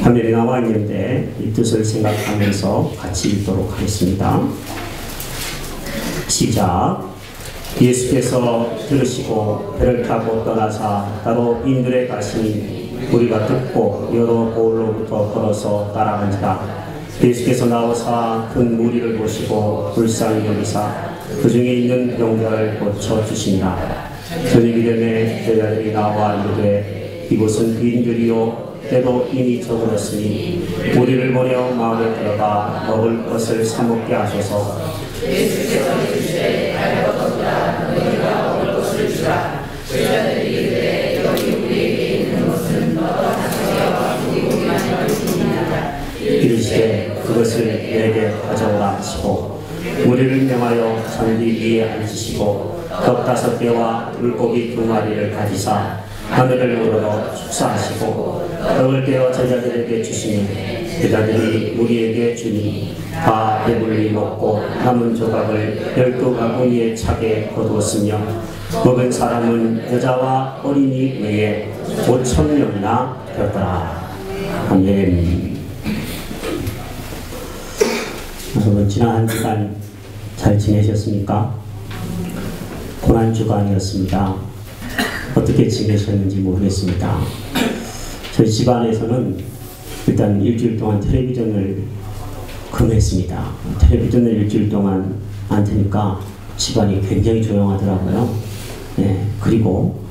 화면에 나와 있는데 이 뜻을 생각하면서 같이 읽도록 하겠습니다. 시작. 예수께서 들으시고 배를 타고 떠나사 따로 빈들에 가시니 우리가 듣고 여러 보울로부터 걸어서 따라간지라. 예수께서 나오사 큰 무리를 보시고 불쌍히 여기사 그 중에 있는 병자를 고쳐주시니라. 저녁이 되매 제자들이 나와 이르되 이곳은 빈들이요 때도 이미 저물었으니 우리를 보내어 마을에 들어가 먹을 것을 사 먹게 하소서. 예수께서 이르시되 갈 것 없다. 너희가 먹을 것을 주라. 제자들이 이르되 여기 우리에게 있는 것은 너와 사자와 고기고기만 있느니라. 이르시되 그것을 내게 가져오라 하시고 우리를 명하여 잔디 위에 앉으시고 떡 5개와 물고기 2마리를 가지사 하늘을 우러러 축사하시고 떡을 떼어 제자들에게 주시니 제자들이 우리에게 주니 다 배불리 먹고 남은 조각을 12바구니에 차게 거두었으며 먹은 사람은 여자와 어린이 외에 5,000명이나 되었더라. 아멘. 여러분, 지난 한 주간 잘 지내셨습니까? 고난주간이었습니다. 어떻게 지내셨는지 모르겠습니다. 저희 집안에서는 일단 일주일 동안 텔레비전을 금했습니다. 텔레비전을 일주일 동안 안 트니까 집안이 굉장히 조용하더라고요. 네, 그리고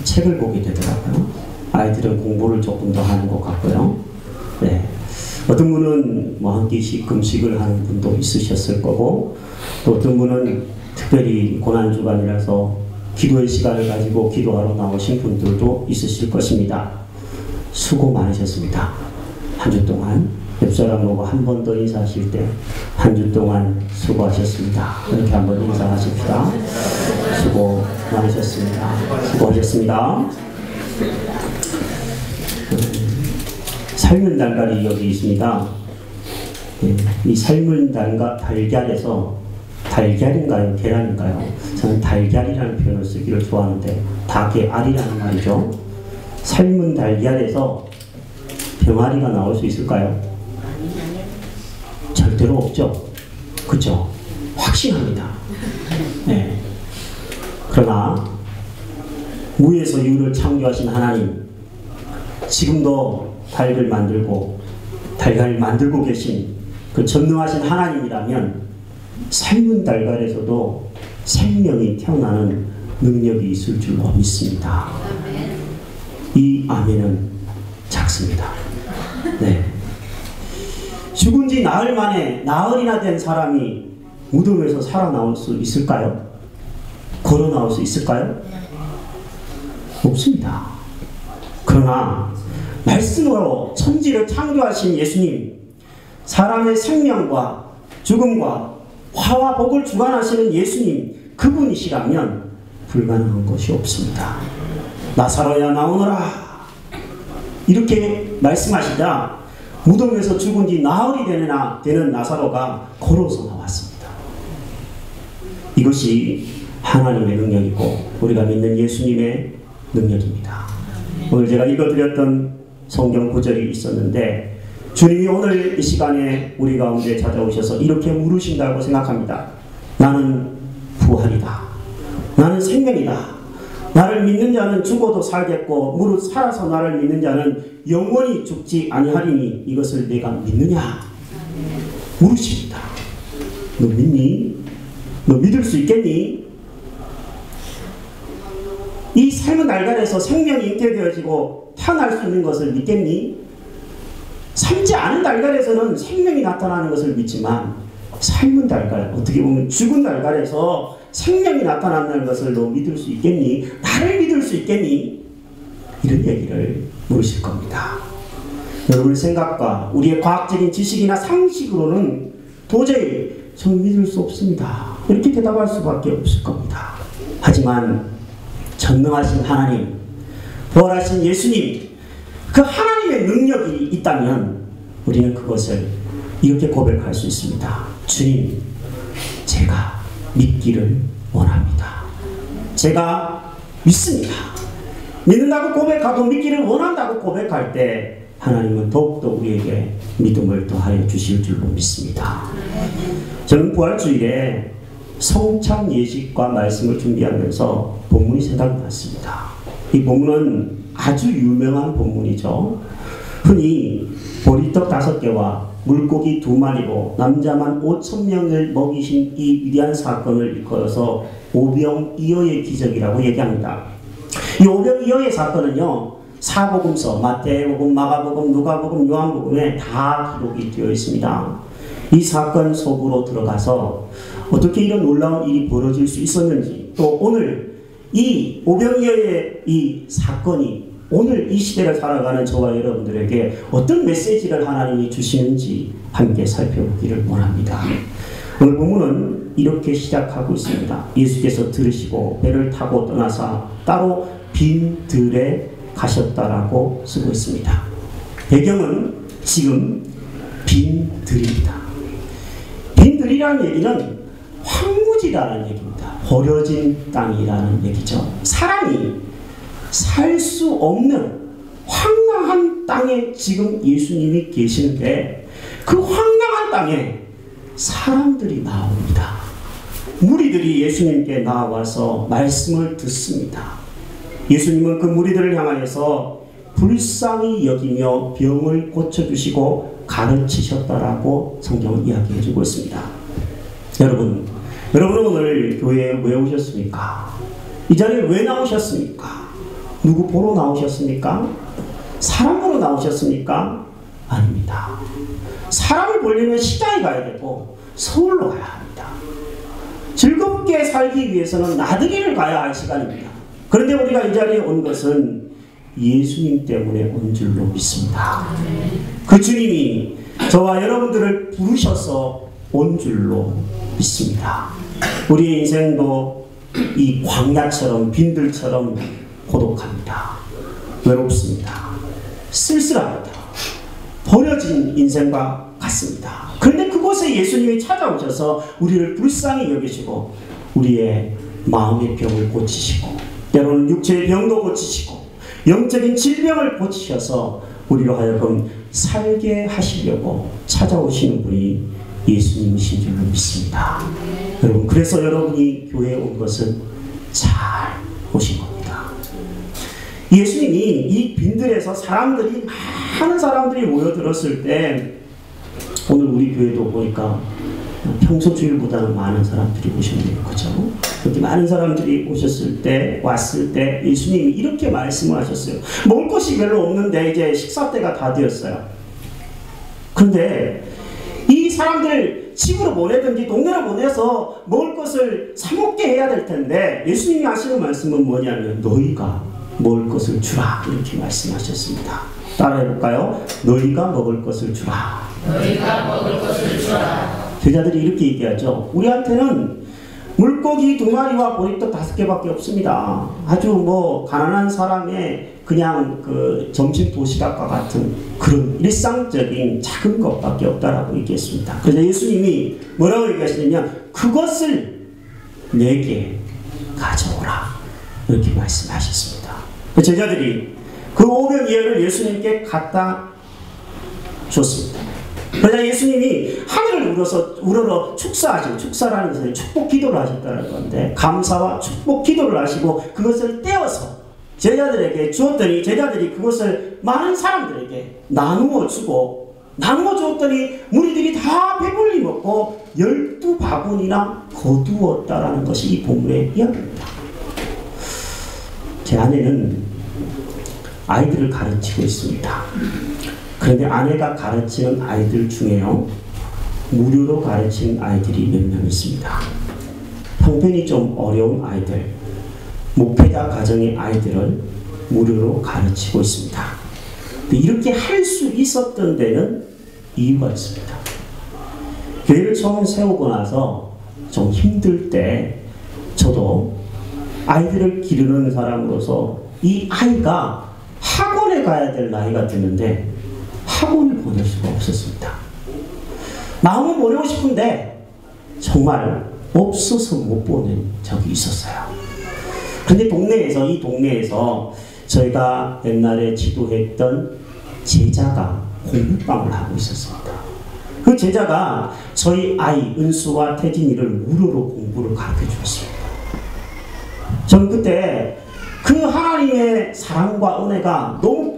책을 보게 되더라고요. 아이들은 공부를 조금 더 하는 것 같고요. 네. 어떤 분은 뭐 한 끼씩 금식을 하는 분도 있으셨을 거고, 또 어떤 분은 특별히 고난주간이라서 기도의 시간을 가지고 기도하러 나오신 분들도 있으실 것입니다. 수고 많으셨습니다. 한 주 동안 옆사람 보고 한 번 더 인사하실 때 한 주 동안 수고하셨습니다. 이렇게 한번 인사하십시다. 수고 많으셨습니다. 수고하셨습니다. 삶은 달걀이 여기 있습니다. 이 삶은 달걀에서 달걀인가요? 계란인가요? 저는 달걀이라는 표현을 쓰기를 좋아하는데 닭의 알이라는 말이죠. 삶은 달걀에서 병아리가 나올 수 있을까요? 절대로 없죠. 그죠? 확신합니다. 네. 그러나 무에서 유를 창조하신 하나님, 지금도 달걀을 만들고 계신 그 전능하신 하나님이라면 삶은 달걀에서도 생명이 태어나는 능력이 있을 줄로 믿습니다. 이 아멘은 작습니다. 네. 죽은 지 나흘 만에 나흘이나 된 사람이 무덤에서 살아나올 수 있을까요? 걸어 나올 수 있을까요? 없습니다. 그러나 말씀으로 천지를 창조하신 예수님, 사람의 생명과 죽음과 화와 복을 주관하시는 예수님, 그분이시라면 불가능한 것이 없습니다. 나사로야 나오너라, 이렇게 말씀하시자 무덤에서 죽은 지 나흘이 되는 나사로가 걸어서 나왔습니다. 이것이 하나님의 능력이고 우리가 믿는 예수님의 능력입니다. 오늘 제가 읽어드렸던 성경 구절이 있었는데 주님이 오늘 이 시간에 우리 가운데 찾아오셔서 이렇게 물으신다고 생각합니다. 나는 부활이다. 나는 생명이다. 나를 믿는 자는 죽어도 살겠고 무릇 살아서 나를 믿는 자는 영원히 죽지 아니하리니 이것을 내가 믿느냐? 물으십니다. 너 믿니? 너 믿을 수 있겠니? 이 삶은 달걀에서 생명이 잉태되어지고 태어날 수 있는 것을 믿겠니? 삶지 않은 달걀에서는 생명이 나타나는 것을 믿지만 삶은 달걀, 어떻게 보면 죽은 달걀에서 생명이 나타난다는 것을 너 믿을 수 있겠니? 나를 믿을 수 있겠니? 이런 얘기를 물으실 겁니다. 여러분의 생각과 우리의 과학적인 지식이나 상식으로는 도저히 전 믿을 수 없습니다. 이렇게 대답할 수밖에 없을 겁니다. 하지만 전능하신 하나님, 부활하신 예수님, 그 하나님의 능력이 있다면 우리는 그것을 이렇게 고백할 수 있습니다. 주님, 제가 믿기를 원합니다. 제가 믿습니다. 믿는다고 고백하고 믿기를 원한다고 고백할 때 하나님은 더욱더 우리에게 믿음을 더하여 주실 줄로 믿습니다. 저는 부활주일에 성찬 예식과 말씀을 준비하면서 본문이 생각이 났습니다. 이 본문은 아주 유명한 본문이죠. 흔히 보리떡 5개와 물고기 2마리로 남자만 5,000명을 먹이신 이 위대한 사건을 일컬어서 오병이어의 기적이라고 얘기합니다. 이 오병이어의 사건은요, 사복음서, 마태복음, 마가복음, 누가복음, 요한복음에 다 기록이 되어 있습니다. 이 사건 속으로 들어가서 어떻게 이런 놀라운 일이 벌어질 수 있었는지, 또 오늘 이 오병이어의 이 사건이 오늘 이 시대를 살아가는 저와 여러분들에게 어떤 메시지를 하나님이 주시는지 함께 살펴보기를 원합니다. 오늘 본문은 이렇게 시작하고 있습니다. 예수께서 들으시고 배를 타고 떠나사 따로 빈 들에 가셨다라고 쓰고 있습니다. 배경은 지금 빈 들입니다. 빈 들이라는 얘기는 황무지라는 얘기입니다. 버려진 땅이라는 얘기죠. 사람이 살 수 없는 황량한 땅에 지금 예수님이 계시는데, 그 황량한 땅에 사람들이 나옵니다. 무리들이 예수님께 나와서 말씀을 듣습니다. 예수님은 그 무리들을 향하여서 불쌍히 여기며 병을 고쳐주시고 가르치셨다라고 성경은 이야기해주고 있습니다. 여러분은 오늘 교회에 왜 오셨습니까? 이 자리에 왜 나오셨습니까? 누구 보러 나오셨습니까? 사람 보러 나오셨습니까? 아닙니다. 사람을 보려면 시장에 가야 되고 서울로 가야 합니다. 즐겁게 살기 위해서는 나들이를 가야 할 시간입니다. 그런데 우리가 이 자리에 온 것은 예수님 때문에 온 줄로 믿습니다. 그 주님이 저와 여러분들을 부르셔서 온 줄로 믿습니다. 우리의 인생도 이 광야처럼 빈들처럼 고독합니다. 외롭습니다. 쓸쓸합니다. 버려진 인생과 같습니다. 그런데 그곳에 예수님이 찾아오셔서 우리를 불쌍히 여기시고 우리의 마음의 병을 고치시고, 때로는 육체의 병도 고치시고, 영적인 질병을 고치셔서 우리로 하여금 살게 하시려고 찾아오시는 분이 예수님이신 줄로 믿습니다. 여러분, 그래서 여러분이 교회에 온 것은 잘 오신 겁니다. 예수님이 이 빈들에서 많은 사람들이 모여들었을 때, 오늘 우리 교회도 보니까 평소 주일보다는 많은 사람들이 오셨네요. 그죠? 그렇게 많은 사람들이 왔을 때 예수님이 이렇게 말씀을 하셨어요. 먹을 것이 별로 없는데 이제 식사 때가 다 되었어요. 그런데 이 사람들 집으로 보내든지 동네로 보내서 먹을 것을 사 먹게 해야 될 텐데, 예수님이 하시는 말씀은 뭐냐면 너희가 먹을 것을 주라, 이렇게 말씀하셨습니다. 따라해볼까요? 너희가 먹을 것을 주라. 너희가 먹을 것을 주라. 제자들이 이렇게 얘기하죠. 우리한테는 물고기 2마리와 보리떡 5개밖에 없습니다. 아주 가난한 사람의 그냥 그 점심 도시락과 같은 그런 일상적인 작은 것밖에 없다라고 얘기했습니다. 그래서 예수님이 뭐라고 얘기하시냐면 그것을 내게 가져오라, 이렇게 말씀하셨습니다. 제자들이 그 오병이어를 예수님께 갖다 줬습니다. 그러자 예수님이 하늘을 우러러 축사라는 것은 축복 기도를 하셨다는 건데, 감사와 축복 기도를 하시고 그것을 떼어서 제자들에게 주었더니, 제자들이 그것을 많은 사람들에게 나누어 주었더니 무리들이 다 배불리 먹고 12바구니나 거두었다라는 것이 이 본문의 이야기입니다. 제 아내는 아이들을 가르치고 있습니다. 그런데 아내가 가르치는 아이들 중에요, 무료로 가르치는 아이들이 몇 명 있습니다. 형편이 좀 어려운 아이들, 목회자 가정의 아이들을 무료로 가르치고 있습니다. 이렇게 할 수 있었던 데는 이유가 있습니다. 교회를 처음 세우고 나서 좀 힘들 때 저도 아이들을 기르는 사람으로서 이 아이가 학원에 가야 될 나이가 됐는데 학원을 보낼 수가 없었습니다. 마음은 보내고 싶은데 정말 없어서 못 보낸 적이 있었어요. 그런데 이 동네에서 저희가 옛날에 지도했던 제자가 공부방을 하고 있었습니다. 그 제자가 저희 아이 은수와 태진이를 무료로 공부를 가르쳐 주었습니다. 저는 그때 그 하나님의 사랑과 은혜가 너무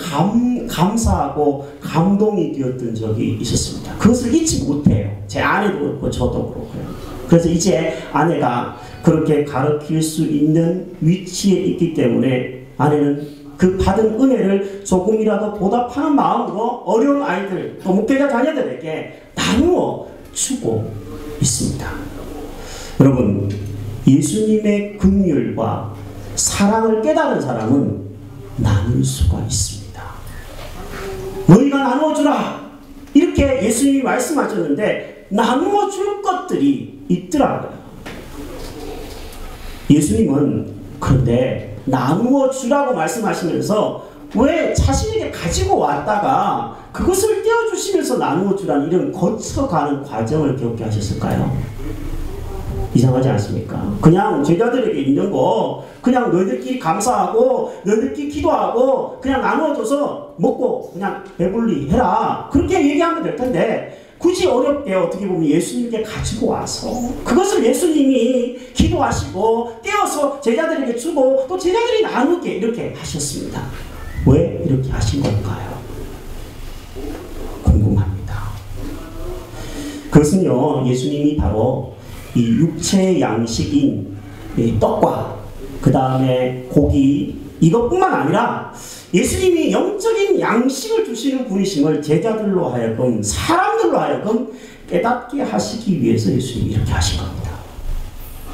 감사하고 감동이 되었던 적이 있었습니다. 그것을 잊지 못해요. 제 아내도 그렇고 저도 그렇고요. 그래서 이제 아내가 그렇게 가르칠 수 있는 위치에 있기 때문에 아내는 그 받은 은혜를 조금이라도 보답하는 마음으로 어려운 아이들, 또 목회자 자녀들에게 나누어 주고 있습니다. 여러분, 예수님의 긍휼과 사랑을 깨달은 사람은 나눌 수가 있습니다. 너희가 나누어 주라, 이렇게 예수님이 말씀하셨는데 나누어 줄 것들이 있더라고요. 예수님은 그런데 나누어 주라고 말씀하시면서 왜 자신에게 가지고 왔다가 그것을 떼어주시면서 나누어 주라는 이런 거쳐가는 과정을 겪게 하셨을까요? 이상하지 않습니까? 그냥 제자들에게 있는 거 그냥 너희들끼리 감사하고 너희들끼리 기도하고 그냥 나누어줘서 먹고 그냥 배불리 해라, 그렇게 얘기하면 될 텐데 굳이 어렵게 어떻게 보면 예수님께 가지고 와서 그것을 예수님이 기도하시고 떼어서 제자들에게 주고 또 제자들이 나누게 이렇게 하셨습니다. 왜 이렇게 하신 걸까요? 궁금합니다. 그것은요, 예수님이 바로 이 육체의 양식인 떡과 그 다음에 고기 이것뿐만 아니라 예수님이 영적인 양식을 주시는 분이심을 제자들로 하여금 사람들로 하여금 깨닫게 하시기 위해서 예수님이 이렇게 하신 겁니다.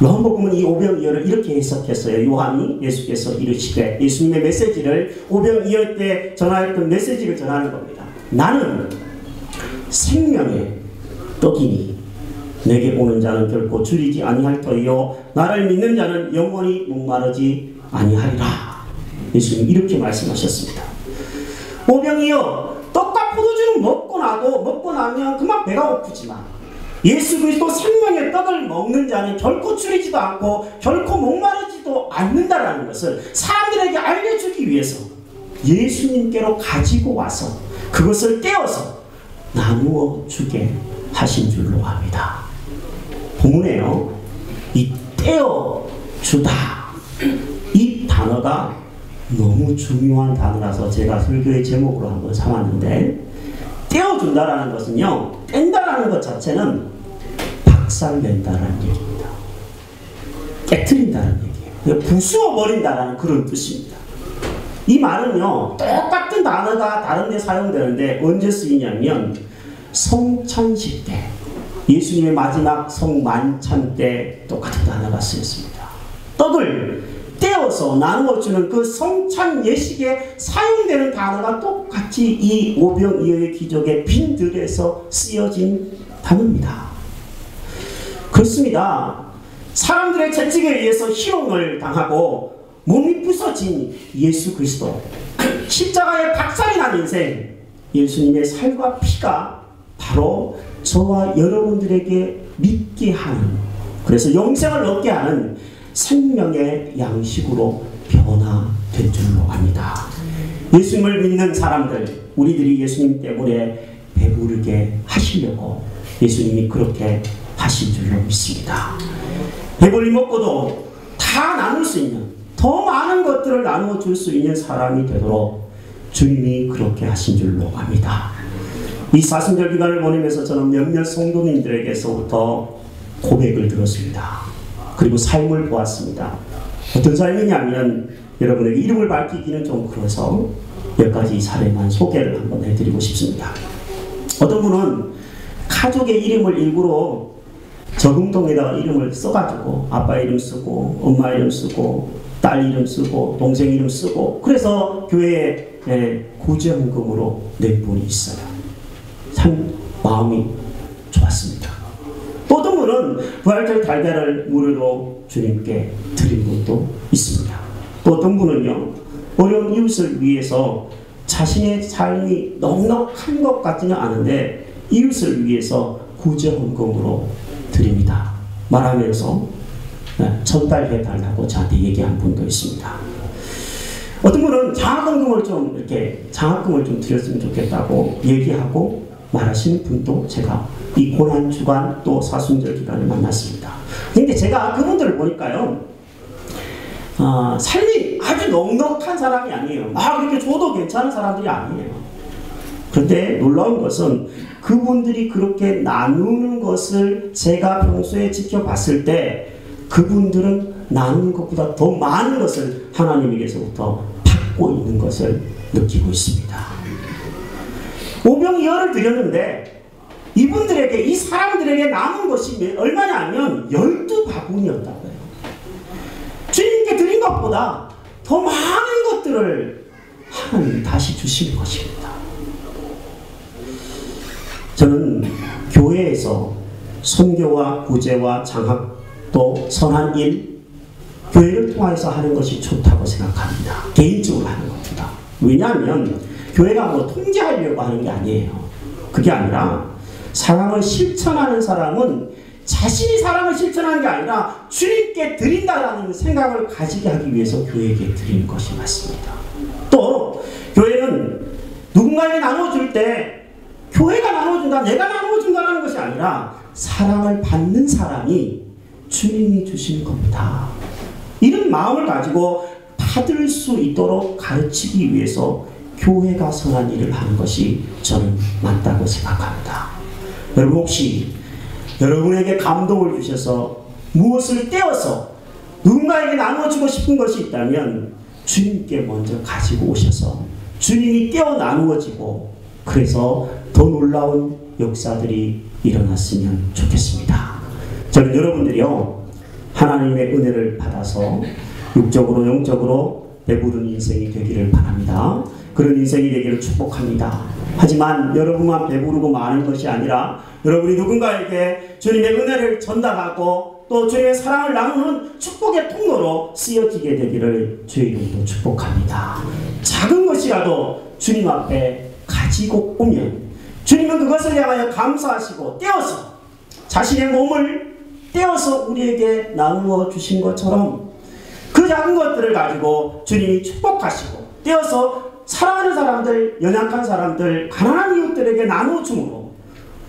요한복음은 이 오병이어를 이렇게 해석했어요. 요한이 예수께서 이르시되 예수님의 메시지를 오병이어 때 전하였던 메시지를 전하는 겁니다. 나는 생명의 떡이니 내게 오는 자는 결코 줄이지 아니할 터이요 나를 믿는 자는 영원히 목마르지 아니하리라. 예수님이 이렇게 말씀하셨습니다. 오병이여, 떡과 포도주는 먹고 나면 그만 배가 고프지만 예수 그리스도 생명의 떡을 먹는 자는 결코 줄이지도 않고 결코 목마르지도 않는다라는 것을 사람들에게 알려주기 위해서 예수님께로 가지고 와서 그것을 떼어서 나누어 주게 하신 줄로 압니다. 본문에요, 이 떼어 주다 이 단어가 너무 중요한 단어라서 제가 설교의 제목으로 한번 삼았는데, 떼어준다라는 것은요, 뗀다라는 것 자체는 박살낸다라는 얘기입니다. 깨트린다는 얘기예요. 부수어버린다라는 그런 뜻입니다. 이 말은요, 똑같은 단어가 다른 데 사용되는데 언제 쓰이냐면 성찬식 때, 예수님의 마지막 성만찬 때 똑같은 단어가 쓰였습니다. 떡을 떼어서 나누어주는 그 성찬 예식에 사용되는 단어가 똑같이 이 오병이어의 기적의 빈들에서 쓰여진 단어입니다. 그렇습니다. 사람들의 채찍에 의해서 희롱을 당하고 몸이 부서진 예수 그리스도, 십자가에 박살이 난 인생, 예수님의 살과 피가 바로 저와 여러분들에게 믿게 하는, 그래서 영생을 얻게 하는 생명의 양식으로 변화된 줄로 압니다. 예수님을 믿는 사람들, 우리들이 예수님 때문에 배부르게 하시려고 예수님이 그렇게 하신 줄로 믿습니다. 배불리 먹고도 다 나눌 수 있는, 더 많은 것들을 나누어 줄 수 있는 사람이 되도록 주님이 그렇게 하신 줄로 압니다. 이 사순절 기간을 보내면서 저는 몇몇 성도님들에게서부터 고백을 들었습니다. 그리고 삶을 보았습니다. 어떤 삶이냐면, 여러분에게 이름을 밝히기는 좀 그래서 몇 가지 사례만 소개를 한번 해드리고 싶습니다. 어떤 분은 가족의 이름을 일부러 저금통에다가 이름을 써가지고 아빠 이름 쓰고 엄마 이름 쓰고 딸 이름 쓰고 동생 이름 쓰고, 그래서 교회에 구제헌금으로 낸 분이 있어요. 참 마음이 좋았습니다. 또 어떤 분은 부활절 달걀을 무료로 주님께 드린 분도 있습니다. 또 어떤 분은요, 어려운 이웃을 위해서 자신의 삶이 넉넉한 것 같지는 않은데 이웃을 위해서 구제헌금으로 드립니다 말하면서 전달해 달라고 저한테 얘기한 분도 있습니다. 어떤 분은 장학금을 좀 이렇게 장학금을 좀 드렸으면 좋겠다고 얘기하고 말하시는 분도 제가 이 고난 주간 또 사순절 기간에 만났습니다. 근데 제가 그분들을 보니까요, 삶이 아주 넉넉한 사람이 아니에요. 막 그렇게 줘도 괜찮은 사람들이 아니에요. 그런데 놀라운 것은 그분들이 그렇게 나누는 것을 제가 평소에 지켜봤을 때 그분들은 나누는 것보다 더 많은 것을 하나님에게서부터 받고 있는 것을 느끼고 있습니다. 오병이어를 드렸는데 이분들에게, 이 사람들에게 남은 것이 얼마냐면 12바구니였다고 해요. 주님께 드린 것보다 더 많은 것들을 하나님이 다시 주시는 것입니다. 저는 교회에서 선교와 구제와 장학 또 선한 일, 교회를 통해서 하는 것이 좋다고 생각합니다. 개인적으로 하는 것보다. 왜냐하면 교회가 뭐 통제하려고 하는 게 아니에요. 그게 아니라 사랑을 실천하는 사람은 자신이 사랑을 실천하는 게 아니라 주님께 드린다라는 생각을 가지게 하기 위해서 교회에게 드리는 것이 맞습니다. 또 교회는 누군가에게 나눠줄 때 교회가 나눠준다, 내가 나눠준다라는 것이 아니라 사랑을 받는 사람이 주님이 주신 겁니다. 이런 마음을 가지고 받을 수 있도록 가르치기 위해서 교회가 선한 일을 하는 것이 저는 맞다고 생각합니다. 여러분 혹시 여러분에게 감동을 주셔서 무엇을 떼어서 누군가에게 나눠주고 싶은 것이 있다면 주님께 먼저 가지고 오셔서 주님이 떼어 나누어지고 그래서 더 놀라운 역사들이 일어났으면 좋겠습니다. 저는 여러분들이요, 하나님의 은혜를 받아서 육적으로 영적으로 배부른 인생이 되기를 바랍니다. 그런 인생이 되기를 축복합니다. 하지만 여러분만 배부르고 많은 것이 아니라 여러분이 누군가에게 주님의 은혜를 전달하고 또 주님의 사랑을 나누는 축복의 통로로 쓰여지게 되기를 주의 이름으로 축복합니다. 작은 것이라도 주님 앞에 가지고 오면 주님은 그것을 향하여 감사하시고 떼어서 자신의 몸을 떼어서 우리에게 나누어 주신 것처럼 그 작은 것들을 가지고 주님이 축복하시고 떼어서 사랑하는 사람들, 연약한 사람들, 가난한 이웃들에게 나눠줌으로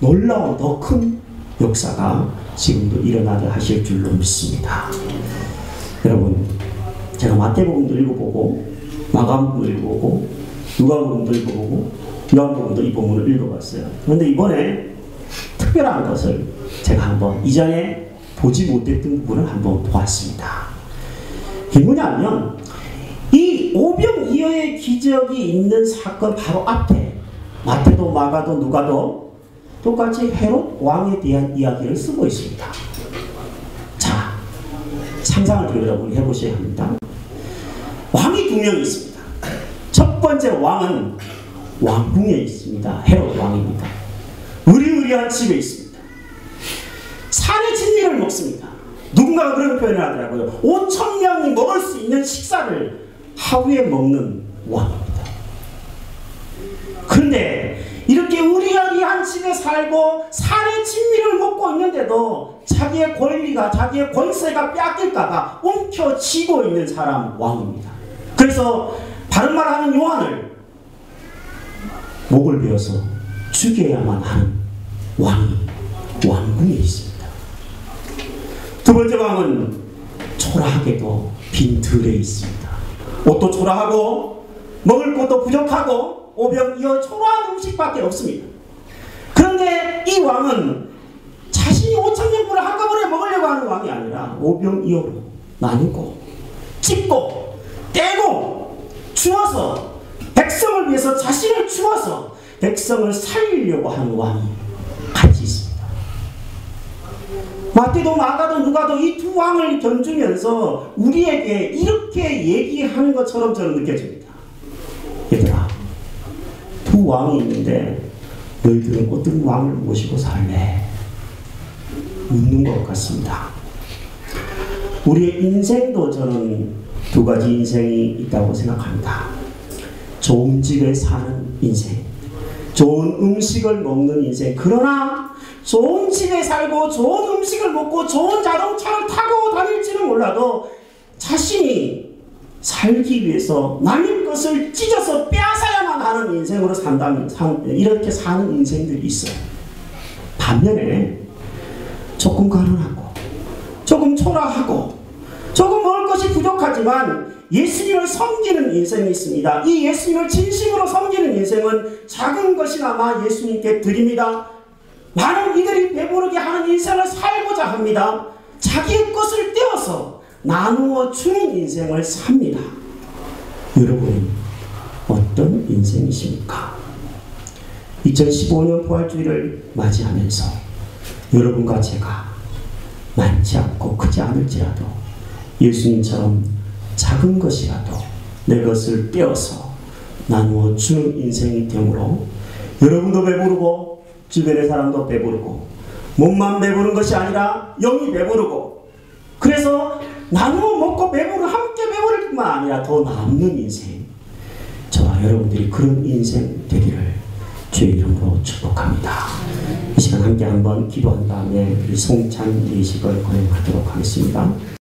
놀라운 더 큰 역사가 지금도 일어나게 하실 줄로 믿습니다. 여러분, 제가 마태복음도 읽어보고 마가복음도 읽어보고 누가복음도 읽어보고 요한복음도 이 본문을 읽어봤어요. 그런데 이번에 특별한 것을 제가 한번 이전에 보지 못했던 부분을 한번 보았습니다. 이게 뭐냐면 이 오병이어의 기적이 있는 사건 바로 앞에 마태도 마가도 누가도 똑같이 헤롯 왕에 대한 이야기를 쓰고 있습니다. 자, 상상을 여러분 해보셔야 합니다. 왕이 두 명이 있습니다. 첫 번째 왕은 왕궁에 있습니다. 헤롯 왕입니다. 의리의리한 집에 있습니다. 산의 진미를 먹습니다. 누군가가 그런 표현을 하더라고요. 5,000명이 먹을 수 있는 식사를 하루에 먹는 왕입니다. 그런데 이렇게 의리의리한 집에 살고 산의 진미를 먹고 있는데도 자기의 권리가, 자기의 권세가 뺏길까봐 움켜쥐고 있는 사람 왕입니다. 그래서 바른 말하는 요한을 목을 베어서 죽여야만 하는 왕이 왕궁에 있습니다. 두 번째 왕은 초라하게도 빈 들에 있습니다. 옷도 초라하고 먹을 것도 부족하고 오병이어 초라한 음식밖에 없습니다. 그런데 이 왕은 자신이 5,000명분을 한꺼번에 먹으려고 하는 왕이 아니라 오병이어로 나누고 찢고 떼고 주어서 백성을 위해서 자신을 주어서 백성을 살리려고 하는 왕이 같이 있습니다. 마태도 마가도 누가도 이 두 왕을 견주면서 우리에게 이렇게 얘기하는 것처럼 저는 느껴집니다. 얘들아, 두 왕이 있는데 너희들은 어떤 왕을 모시고 살래? 묻는 것 같습니다. 우리의 인생도 저는 두 가지 인생이 있다고 생각합니다. 좋은 집에 사는 인생, 좋은 음식을 먹는 인생. 그러나 좋은 집에 살고 좋은 음식을 먹고 좋은 자동차를 타고 다닐지는 몰라도 자신이 살기 위해서 남의 것을 찢어서 빼앗아야만 하는 인생으로 이렇게 사는 인생들이 있어요. 반면에 조금 가난하고 조금 초라하고 조금 먹을 것이 부족하지만 예수님을 섬기는 인생이 있습니다. 이 예수님을 진심으로 섬기는 인생은 작은 것이나마 예수님께 드립니다. 많은 이들이 배부르게 하는 인생을 살고자 합니다. 자기의 것을 떼어서 나누어 주는 인생을 삽니다. 여러분은 어떤 인생이십니까? 2015년 부활주의를 맞이하면서 여러분과 제가 많지 않고 크지 않을지라도 예수님처럼 작은 것이라도 내 것을 떼어서 나누어 주는 인생이 되므로 여러분도 배부르고 주변의 사람도 배부르고 몸만 배부른 것이 아니라 영이 배부르고 그래서 나누어 먹고 함께 배부를 뿐만 아니라 더 남는 인생, 저와 여러분들이 그런 인생 되기를 주의 이름으로 축복합니다. 이 시간 함께 한번 기도한 다음에 우리 송찬 예식을 거행하도록 하겠습니다.